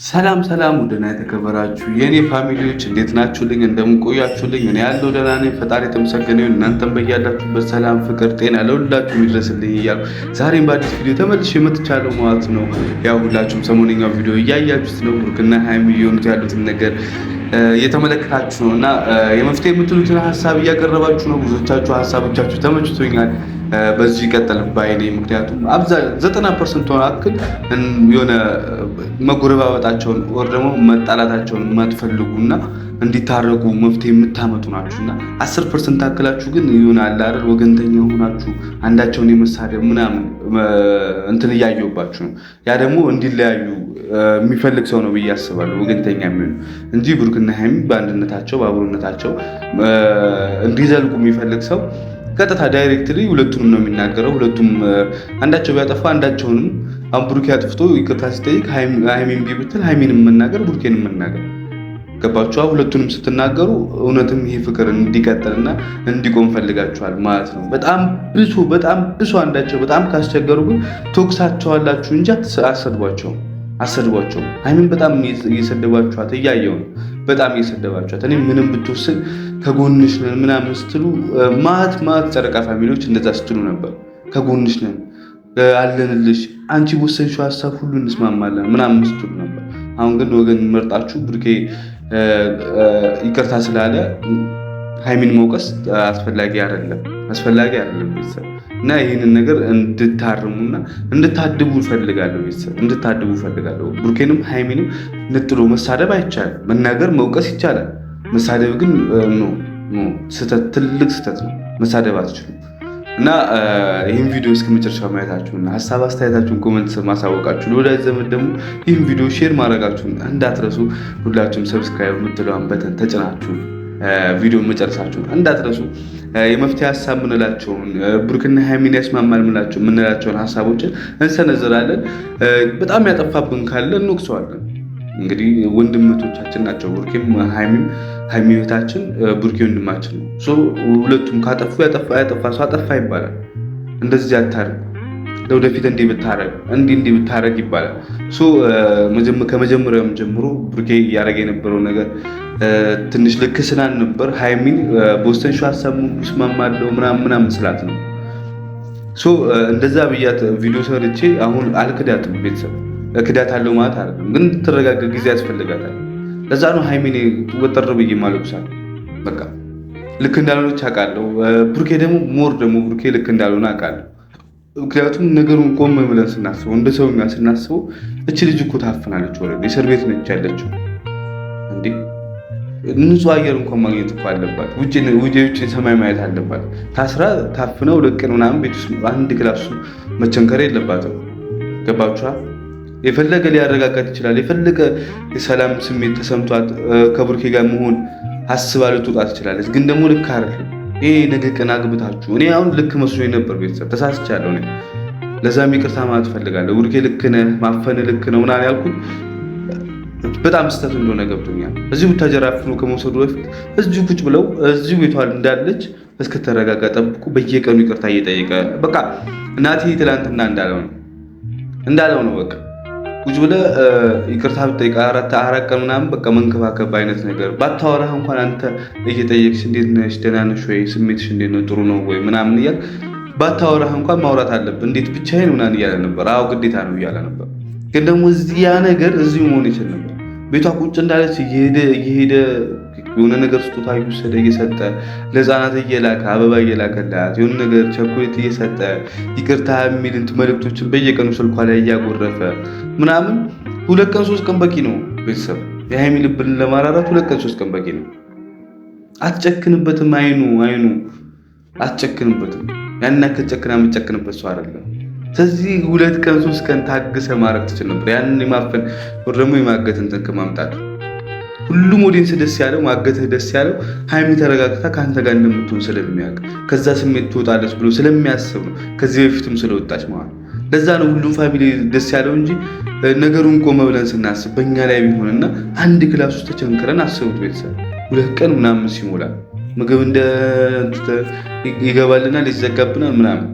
ሰላም ሰላም ውድና የተከበራችሁ የኔ ፋሚሊዎች እንዴት ናችሁልኝ? እንደምን ቆያችሁልኝ? እኔ ያለው ደህና ነኝ፣ ፈጣሪ የተመሰገነ ይሁን። እናንተም በያላችሁበት ሰላም፣ ፍቅር፣ ጤና ለሁላችሁ ይድረስልኝ እያልኩ ዛሬም በአዲስ ቪዲዮ ተመልሼ መጥቻለሁ ማለት ነው። ያው ሁላችሁም ሰሞነኛው ቪዲዮ እያያችሁት ነው። ብሩክና ሃይሚ የሆኑት ያሉትን ነገር እየተመለከታችሁ ነው እና የመፍትሄ የምትሉትን ሀሳብ እያቀረባችሁ ነው። ብዙዎቻችሁ ሀሳቦቻችሁ ተመችቶኛል። በዚህ ይቀጥል ባይኔ። ምክንያቱም 90% አክል የሆነ መጎረባበጣቸውን ወር ደግሞ መጣላታቸውን የማትፈልጉና እንዲታረቁ መፍትሄ የምታመጡ ናችሁና 10% አክላችሁ ግን ይሆናል አይደል ወገንተኛ ሆናችሁ አንዳቸውን የመሳደብ ምናምን እንትን እያየሁባችሁ ነው። ያ ደግሞ እንዲለያዩ የሚፈልግ ሰው ነው ብዬ አስባለሁ፣ ወገንተኛ የሚሆን እንጂ ብሩክና ሃይሚ በአንድነታቸው በአብሮነታቸው እንዲዘልቁ የሚፈልግ ሰው ቀጥታ ዳይሬክትሊ ሁለቱንም ነው የሚናገረው። ሁለቱም አንዳቸው ቢያጠፋ አንዳቸውንም ብሩኬ አጥፍቶ ይቅርታ ሲጠይቅ ሃይሚን ቢብትል ሃይሚንም መናገር ብሩኬንም መናገር ገባችኋ? ሁለቱንም ስትናገሩ እውነትም ይሄ ፍቅር እንዲቀጥልና እንዲቆም ፈልጋችኋል ማለት ነው። በጣም ብሶ አንዳቸው በጣም ካስቸገሩ ግን ትወቅሳቸዋላችሁ እንጂ አሰድቧቸው። ሃይሚን በጣም እየሰደባችኋት እያየው ነው። በጣም እየሰደባችኋት እኔ ምንም ብትወስን ከጎንሽ ነን ምናምን ስትሉ ማት ጨረቃ ፋሚሊዎች እንደዛ ስትሉ ነበር። ከጎንሽ ነን አለንልሽ፣ አንቺ ወሰንሽው ሀሳብ ሁሉ እንስማማለን ምናምን ስትሉ ነበር። አሁን ግን ወገን መርጣችሁ ብሩኬ ይቅርታ ስላለ ሃይሚን መውቀስ አስፈላጊ አይደለም ቤተሰብ እና ይህንን ነገር እንድታርሙና እንድታድቡ ፈልጋለሁ። ቤተሰብ እንድታድቡ ፈልጋለሁ። ብሩኬንም ሃይሚንም ንጥሎ መሳደብ አይቻልም። መናገር መውቀስ ይቻላል። መሳደብ ግን ስህተት፣ ትልቅ ስህተት ነው። መሳደብ አትችሉም። እና ይህን ቪዲዮ እስከ መጨረሻው ማየታችሁና ሀሳብ አስተያየታችሁን ኮመንት ማሳወቃችሁ፣ ለወዳጅ ዘመድ ደግሞ ይህን ቪዲዮ ሼር ማድረጋችሁን እንዳትረሱ። ሁላችሁም ሰብስክራይብ የምትለዋን በተን ተጭናችሁ ቪዲዮ መጨረሳችሁን እንዳትረሱ። የመፍትሄ ሀሳብ ምንላቸውን ብሩክና ሃይሚን ያስማማል ምንላቸውን ሀሳቦችን እንሰነዝራለን። በጣም ያጠፋብን ካለ እንወቅሰዋለን። እንግዲህ ወንድምቶቻችን ናቸው። ብሩኬም ሃይሚ እህታችን፣ ብሩኬ ወንድማችን ነው። ሁለቱም ካጠፉ ያጠፋ ሰው አጠፋ ይባላል። እንደዚህ አታርግ፣ ለወደፊት እንዲህ ብታረግ ይባላል። ከመጀመሪያውም ጀምሮ ብሩኬ እያደረገ የነበረው ነገር ትንሽ ልክ ስላልነበር ሃይሚን በወሰንሽው ሀሳብ እስማማለሁ ምናምን ስላት ነው። እንደዛ ብያት ቪዲዮ ሰርቼ አሁን አልክዳትም። ቤተሰብ ክዳት አለው ማለት አይደለም፣ ግን ትረጋጋ ጊዜ ያስፈልጋታል። ለዛ ነው ሃይሚን ወጠር ብዬ ማለብሳል። በቃ ልክ እንዳልሆነች አውቃለሁ። ብሩኬ ደግሞ ብሩኬ ልክ እንዳልሆነ አውቃለሁ። ምክንያቱም ነገሩን ቆም ብለን ስናስበው እንደ ሰውኛ ስናስበው እች ልጅ እኮ ታፍናለች። ወረድ እስር ቤት ነች ያለችው። እንዴ ንጹህ አየር እንኳን ማግኘት እኮ አለባት። ውጭ ሰማይ ማየት አለባት። ታስራ ታፍነው ለቀን ምናምን ቤት ውስጥ አንድ ክላስ መቸንከር የለባትም። ገባችኋ? የፈለገ ሊያረጋጋት ይችላል። የፈለገ የሰላም ስሜት ተሰምቷት ከብሩኬ ጋር መሆን አስባ ልትወጣ ትችላለች። ግን ደግሞ ልክ አይደለም ይሄ። ነገ ቀን አግብታችሁ እኔ አሁን ልክ መስሎኝ ነበር። ቤተሰብ ተሳስቻለሁ። እኔ ለዛም ይቅርታ ማለት ፈልጋለሁ። ብሩኬ ልክ ነህ፣ ማፈን ልክ ነው ምናምን ያልኩት በጣም ስህተት እንደሆነ ገብቶኛል። እዚሁ ብታጀራፍኑ ከመውሰዱ በፊት እዚሁ ቁጭ ብለው እዚሁ ቤቷ እንዳለች እስክትረጋጋ ጠብቁ። በየቀኑ ይቅርታ እየጠየቀ በቃ እናቴ ትላንትና እንዳለው ነው። በቃ ቁጭ ብለህ ይቅርታ ብትጠይቅ አራት ቀን ምናምን በቃ መንከባከብ አይነት ነገር ባታወራህ እንኳን አንተ እየጠየቅሽ እንዴት ነሽ፣ ደህና ነሽ ወይ፣ ስሜትሽ እንዴት ነው፣ ጥሩ ነው ወይ ምናምን እያልክ ባታወራህ እንኳን ማውራት አለብህ። እንዴት ብቻዬን ምናምን እያለ ነበር። አዎ ግዴታ ነው እያለ ነበር። ግን ደግሞ ያ ነገር እዚሁ መሆን ይችል ነበር። ቤቷ ቁጭ እንዳለች እየሄደ የሆነ ነገር ስጦታ እየወሰደ እየሰጠ ለህፃናት እየላከ አበባ እየላከላት የሆነ ነገር ቸኮሌት እየሰጠ ይቅርታ የሚል መልዕክቶችን በየቀኑ ስልኳ ላይ እያጎረፈ ምናምን 2 ቀን 3 ቀን በቂ ነው። ቤተሰብ የሃይሚ ልብን ለማራራት 2 ቀን 3 ቀን በቂ ነው። አትጨክንበትም። አይኑ አትጨክንበትም። ያን ያክል ጨክና የምትጨክንበት ሰው አይደለም። ስለዚህ 2 ቀን 3 ቀን ታግሰ ማድረግ ትችል ነበር። ያንን የማፈን ወር ደግሞ የማገት እንትን ከማምጣት ሁሉም ኦዲየንስ ደስ ያለው ማገትህ ደስ ያለው ሃይሚ ተረጋግታ ከአንተ ጋር እንደምትሆን ስለሚያውቅ ከዛ ስሜት ትወጣለች ብሎ ስለሚያስብ ነው። ከዚህ በፊትም ስለወጣች ማለት ለዛ ነው ሁሉም ፋሚሊ ደስ ያለው እንጂ ነገሩን ቆመ ብለን ስናስብ በእኛ ላይ ቢሆንና አንድ ክላስ ውስጥ ተቸንክረን አስቡት ቤተሰብ 2 ቀን ምናምን ሲሞላ ምግብ እንደ ይገባልናል ይዘጋብናል ምናምን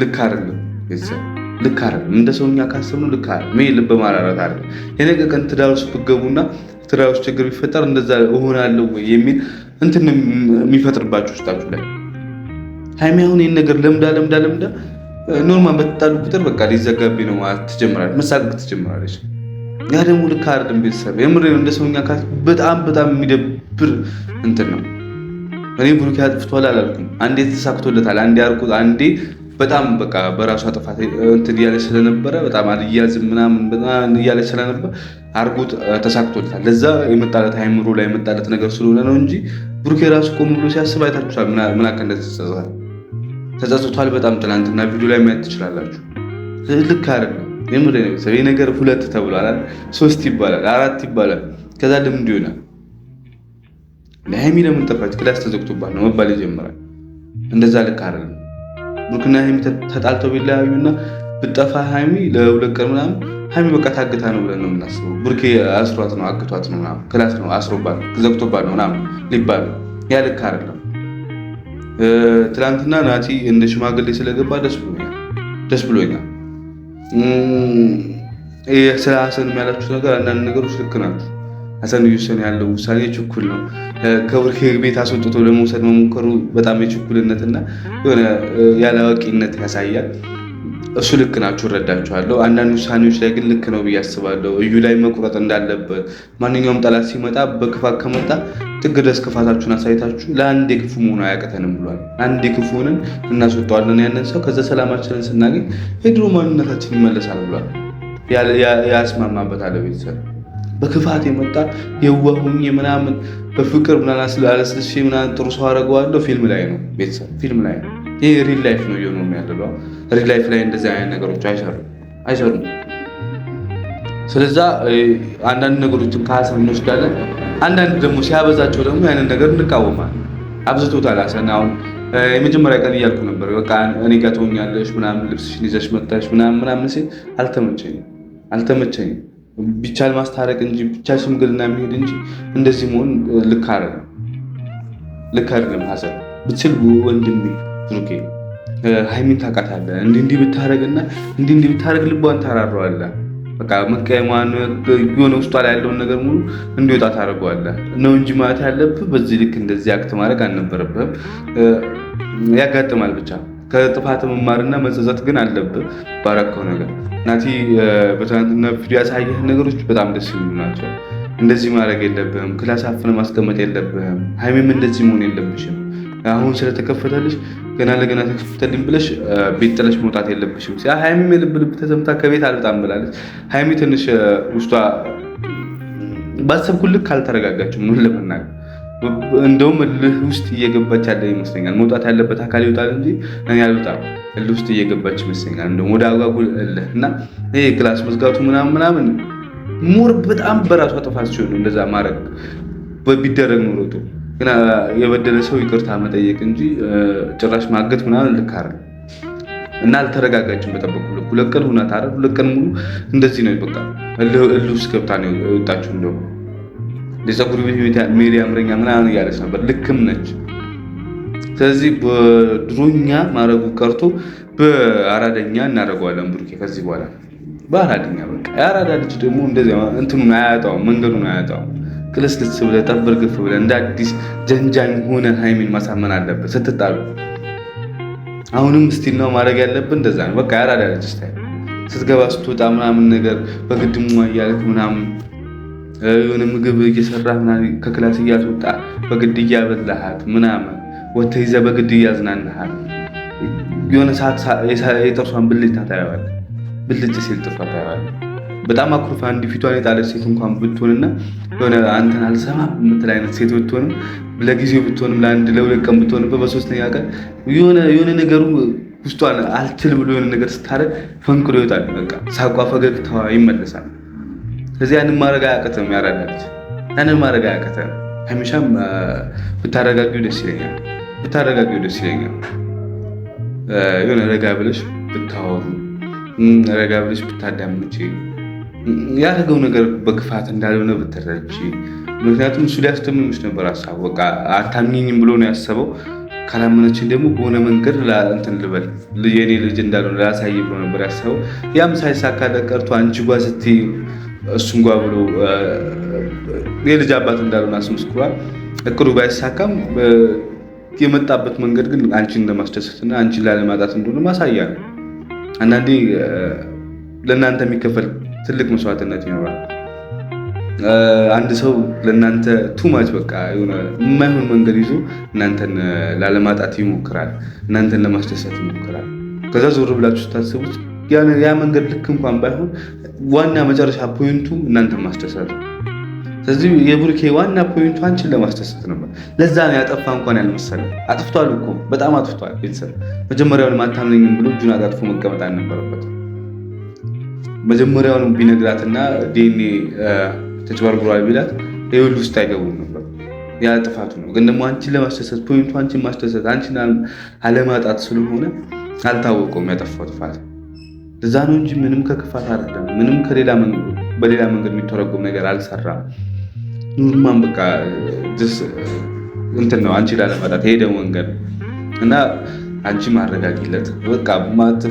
ልክ አይደለም ቤተሰብ። ልክ አይደለም። እንደ ሰውኛ ካሰብነው ልክ አይደለም። ይሄ ልብ ማራራት አይደለም። የነገ ቀን ትዳር ውስጥ ብትገቡና ትዳር ውስጥ ችግር ቢፈጠር እንደዛ እሆናለሁ ወይ የሚል እንትን የሚፈጥርባችሁ ውስጣችሁ ላይ ሃይሚ አሁን ይህን ነገር ለምዳ ኖርማል በተጣሉ ቁጥር በቃ ሊዘጋቢ ነው ማለት ትጀምራለች፣ መሳቀቅ ትጀምራለች። ያ ደግሞ ልክ አይደለም። ቤተሰብ የምሬ ነው። እንደ ሰውኛ በጣም የሚደብር እንትን ነው። እኔ ብሩኬ አጥፍቷል አላልኩም። አንዴ ተሳክቶለታል፣ አንዴ አርቁት፣ አንዴ በጣም በቃ በራሷ ጥፋት እንትን እያለች ስለነበረ በጣም አልያዝም ምናምን በጣም እያለች ስለነበር አርጉት ተሳክቶለታል። ለዛ የመጣለት አይምሮ ላይ የመጣለት ነገር ስለሆነ ነው እንጂ ብሩኬ ራሱ ቆም ብሎ ሲያስብ አይታችኋል። ምን አከ ተጸጽቷል በጣም። ትናንትና ቪዲዮ ላይ ማየት ትችላላችሁ። ልክ አይደለም። የምሬ ነው። ይሄ ነገር 2 ተብሏል፣ 3 ይባላል፣ 4 ይባላል። ከዛ ልምድ ይሆናል። ለሃይሚ ለምን ጠፋች? ክላስ ተዘግቶባት ነው መባል ይጀምራል። እንደዛ ልክ አይደለም። ብሩክና ሃይሚ ተጣልተው ቢለያዩና ብጠፋ ሃይሚ ለ2 ቀን ምናምን ሃይሚ በቃ ታግታ ነው ብለን ነው የምናስበው። ብሩኬ አስሯት ነው አግቷት ነው ምናምን ክላስ ነው አስሮባት ዘግቶባት ነው ምናምን ሊባል ያ ልክ አይደለም። ትናንትና ናቲ እንደ ሽማግሌ ስለገባ ደስ ብሎኛል። ስለ ሀሰን ያላችሁ ነገር አንዳንድ ነገሮች ልክ ናቸው። ሀሰን እየወሰነ ያለው ውሳኔ ችኩል ነው። ከብሩኬ ቤት አስወጥቶ ለመውሰድ መሞከሩ በጣም የችኩልነትና የሆነ ያለአዋቂነት ያሳያል። እሱ ልክ ናችሁ፣ እረዳችኋለሁ። አንዳንድ ውሳኔዎች ላይ ግን ልክ ነው ብዬ አስባለሁ። እዩ ላይ መቁረጥ እንዳለበት ማንኛውም ጠላት ሲመጣ በክፋት ከመጣ ጥግ ድረስ ክፋታችሁን አሳይታችሁ ለአንዴ ክፉ መሆኑ አያቅተንም ብሏል። አንዴ ክፉ ሆነን እናስወጣዋለን ያንን ሰው፣ ከዛ ሰላማችንን ስናገኝ የድሮ ማንነታችን ይመለሳል ብሏል። ያስማማበታል። ቤተሰብ በክፋት የመጣ የዋሁኝ ምናምን በፍቅር ምናምን አለስልሽ ምናምን ጥሩ ሰው አደርገዋለሁ ፊልም ላይ ነው። ቤተሰብ ፊልም ላይ ነው። ይሄ ሪል ላይፍ ነው እየሆነ የሚያደርገው። ሪል ላይፍ ላይ እንደዚህ አይነት ነገሮች አይሰሩም። ስለዛ አንዳንድ ነገሮችን ከሀሰን እንወስዳለን፣ አንዳንድ ደግሞ ሲያበዛቸው ደግሞ ያንን ነገር እንቃወማለን። አብዝቶታል ሀሰን። አሁን የመጀመሪያ ቀን እያልኩ ነበር በቃ እኔ ጋር ትሆኛለሽ ምናምን ልብስሽን ይዘሽ መጣሽ ምናምን ሲል አልተመቸኝም። ቢቻል ማስታረቅ እንጂ ቢቻል ሽምግልና የሚሄድ እንጂ እንደዚህ መሆን ልክ አይደለም። ሀሰን ብትችል ወንድሜ ብሩኬ ሃይሚን ታውቃታለህ። እንዲህ ብታረግና እንዲህ ብታረግ ልቧን ታራረዋለህ። በቃ መቀየሟን የሆነ ውስጧ ላይ ያለውን ነገር ሙሉ እንዲወጣ ታደርገዋለህ ነው እንጂ ማለት ያለብህ በዚህ ልክ እንደዚህ አክት ማድረግ አልነበረብህም። ያጋጥማል ብቻ ከጥፋት መማርና መጸጸት ግን አለብህ ባረከው ነገር። ናቲ በትናንትና ቪዲዮ ያሳየህ ነገሮች በጣም ደስ የሚሉ ናቸው። እንደዚህ ማድረግ የለብህም። ክላስ አፍነህ ማስቀመጥ የለብህም። ሃይሚም እንደዚህ መሆን የለብሽም። አሁን ስለተከፈተልሽ ገና ለገና ተከፈተልኝ ብለሽ ቤት ጥለሽ መውጣት የለብሽም። ሃይሚም የልብ ተሰምታ ከቤት አልወጣም ብላለች። ሃይሚ ትንሽ ውስጧ ባሰብኩት ልክ አልተረጋጋችም ነው ለመናገር። እንደውም እልህ ውስጥ እየገባች ያለ ይመስለኛል። መውጣት ያለበት አካል ይወጣል እንጂ እኔ አልወጣም። እልህ ውስጥ እየገባች ይመስለኛል። እንደውም ወደ አጓጉል እልህ እና ይሄ ክላስ መዝጋቱ ምናምን ሞር በጣም በራሷ ጥፋት ሲሆን እንደዛ ማድረግ ቢደረግ ኖሮ ግን የበደለ ሰው ይቅርታ መጠየቅ እንጂ ጭራሽ ማገት ምናምን ልክ አይደለም። እና አልተረጋጋችም። በጠበቁ 2 ቀን ሆናት አይደል? 2 ቀን ሙሉ እንደዚህ ነው። በቃ እልህ ውስጥ ገብታ ነው የወጣችው። እንደውም ለፀጉር ቤት ሜሪ አምረኛ ምናምን እያለች ነበር። ልክም ነች። ስለዚህ በድሮኛ ማድረጉ ቀርቶ በአራደኛ እናደርገዋለን። ብሩኬ ከዚህ በኋላ በአራደኛ በቃ የአራዳ ልጅ ደግሞ እንደዚህ እንትኑን አያጣውም፣ መንገዱን አያጣውም። ቅልስልስ ብለህ ጠብርግፍ ብለህ እንደ አዲስ ጀንጃኝ ሆነ ሃይሚን ማሳመን አለበት ስትጣሉ። አሁንም ስቲል ነው ማድረግ ያለብን እንደዛ ነው። በቃ የአራዳ ልጅ ስታይ ስትገባ ስትወጣ ምናምን ነገር በግድሟ እያልክ ምናምን የሆነ ምግብ እየሰራ ምናምን ከክላስ እያስወጣ በግድ እያበላሃት ምናምን ወጥተህ ይዘህ በግድ እያዝናናሃት የሆነ ሰዓት የጥርሷን ብልጭታ ታያለህ። ብልጭ ሲል ጥርሷ ታያለህ። በጣም አኩርፋ እንዲህ ፊቷን የጣለች ሴት እንኳን ብትሆንና የሆነ አንተን አልሰማም የምትል አይነት ሴት ብትሆንም ለጊዜው ብትሆንም ለአንድ ለ2 ቀን ብትሆንበት በሶስተኛ ቀን የሆነ ነገሩ ውስጧን አልችል ብሎ የሆነ ነገር ስታደርግ ፈንቅሎ ይወጣል። በቃ ሳቋ ፈገግታዋ ይመለሳል። ስለዚህ ያንን ማድረግ አያቅተም። ያራዳለች ያንን ማድረግ አያቅተም። ሃይሚሻም ብታረጋጊው ደስ ይለኛል። የሆነ ረጋ ብለሽ ብታወሩ፣ ረጋ ብለሽ ብታዳምጪ፣ ያደረገው ነገር በክፋት እንዳልሆነ ብትረጂ። ምክንያቱም እሱ ሊያስተምምሽ ነበር ሀሳቡ። በቃ አታምኚኝም ብሎ ነው ያሰበው። ካላመነችን ደግሞ በሆነ መንገድ እንትን ልበል የኔ ልጅ እንዳልሆነ ላሳይ ብሎ ነበር ያሰበው። ያም ሳይሳካለት ቀርቶ አንቺ ጓ ስትይ እሱም ጓ ብሎ የልጅ አባት እንዳልሆነ አስመስክሯል። እቅዱ ባይሳካም የመጣበት መንገድ ግን አንቺን ለማስደሰትና አንቺን ላለማጣት እንደሆነ ማሳያ ነው። አንዳንዴ ለእናንተ የሚከፈል ትልቅ መስዋዕትነት ይኖራል። አንድ ሰው ለእናንተ ቱማች በቃ የሆነ የማይሆን መንገድ ይዞ እናንተን ላለማጣት ይሞክራል፣ እናንተን ለማስደሰት ይሞክራል። ከዛ ዞር ብላችሁ ስታስቡት ያ መንገድ ልክ እንኳን ባይሆን ዋና መጨረሻ ፖይንቱ እናንተን ማስደሰት ነው። ስለዚህ የብሩኬ ዋና ፖይንቱ አንቺን ለማስደሰት ነበር። ለዛ ነው ያጠፋ እንኳን ያልመሰለው። አጥፍቷል እኮ በጣም አጥፍቷል። ቤተሰብ መጀመሪያውንም አታምነኝም ብሎ እጁን አጣጥፎ መቀመጥ አልነበረበትም። መጀመሪያውንም ቢነግራትና ዲኤንኤ ተጭበርብሯል ቢላት ይሁሉ ውስጥ አይገቡም ነበር። ያ ጥፋቱ ነው። ግን ደግሞ አንቺን ለማስደሰት ፖይንቱ አንቺን ማስደሰት አንቺን አለማጣት ስለሆነ አልታወቀውም ያጠፋው ጥፋት። ለዛ ነው እንጂ ምንም ከክፋት አይደለም። ምንም በሌላ መንገድ የሚተረጎም ነገር አልሰራም። ኑርማን በቃ እንትን ነው አንቺ ላለማጣት ሄደ መንገድ እና አንቺ ማረጋጊለት በቃ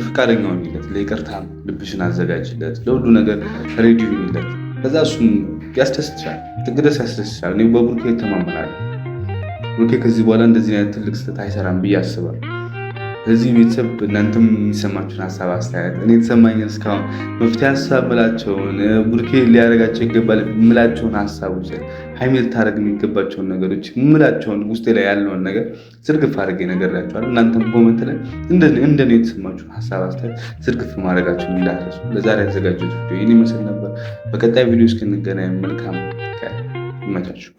ፍቃደኛ ሆኝለት፣ ለይቅርታ ልብሽን አዘጋጅለት፣ ለሁሉ ነገር ሬዲ ሆኝለት። ከዛ እሱም ያስደስትሻል፣ ጥግ ድረስ ያስደስትሻል። እኔ በብሩኬ እተማመናለሁ። ብሩኬ ከዚህ በኋላ እንደዚህ አይነት ትልቅ ስህተት አይሰራም ብዬ አስባለሁ። ስለዚህ ቤተሰብ እናንተም የሚሰማችሁን ሀሳብ አስተያየት፣ እኔ የተሰማኝን እስካሁን መፍትሄ ሀሳብ ምላቸውን ብሩኬ ሊያደርጋቸው ይገባል ምላቸውን ሀሳቦች፣ ሀይሚ ልታደርግ የሚገባቸውን ነገሮች ምላቸውን ውስጤ ላይ ያለውን ነገር ዝርግፍ አድርጌ እነግራችኋለሁ። እናንተም ኮመንት ላይ እንደኔ የተሰማችሁን ሀሳብ አስተያየት ዝርግፍ ማድረጋችሁን እንዳትረሱ። ለዛሬ ያዘጋጀሁት ቪዲዮ ይህን ይመስል ነበር። በቀጣይ ቪዲዮ እስክንገናኝ መልካም ቀን ይመቻችሁ።